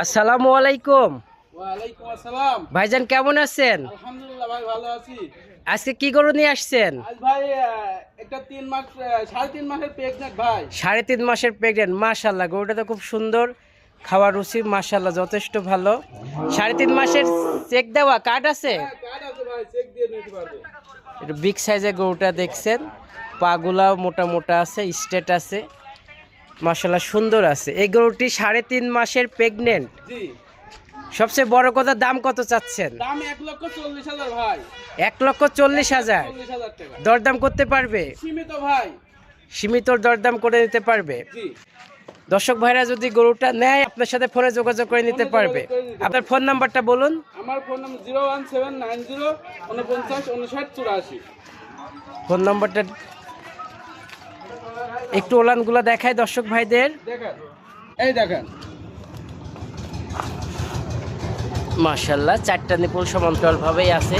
আসসালামু আলাইকুম। ওয়ালাইকুম আসসালাম। ভাইজান কেমন আছেন? আলহামদুলিল্লাহ ভাই, ভালো আছি। আজকে কি গরু নিয়ে আসছেন? আজ ভাই একটা 3 মাস 3.5 মাসের প্রেগন্যান্ট ভাই। 3.5 মাসের প্রেগনেন্ট, মাশাআল্লাহ। গরুটা তো খুব সুন্দর, খাওয়ার রুচি মাশাআল্লাহ যথেষ্ট ভালো। 3.5 মাসের চেক দেওয়া কার্ড আছে? হ্যাঁ, কার্ড আছে ভাই, চেক দিয়ে নিতে পারবে। একটু বিগ সাইজের গরুটা দেখছেন, পাগুলাও মোটা মোটা আছে, স্টেট আছে, মাশাআল্লাহ সুন্দর আছে। এই গরুটি 3.5 মাসের প্রেগনেন্ট। জি। সবচেয়ে বড় কথা, দাম কত চাচ্ছেন? দাম 1,40,000 ভাই। 1,40,000। 40,000 টাকা। দরদাম করতে পারবে? সীমিত ভাই। সীমিত দরদাম করে নিতে পারবে। জি। দর্শক ভাইরা যদি গরুটা নেয় আপনার সাথে ফোনে যোগাযোগ করে নিতে পারবে। আপনার ফোন নাম্বারটা বলুন। আমার ফোন নাম্বার 01790 49 59 84। ফোন নাম্বারটা একটু ওলানগুলো দেখায় দর্শক ভাইদের। দেখেন, এই দেখেন। মাশাআল্লাহ, চারটা নিপুল সমান্তরাল ভাবেই আছে।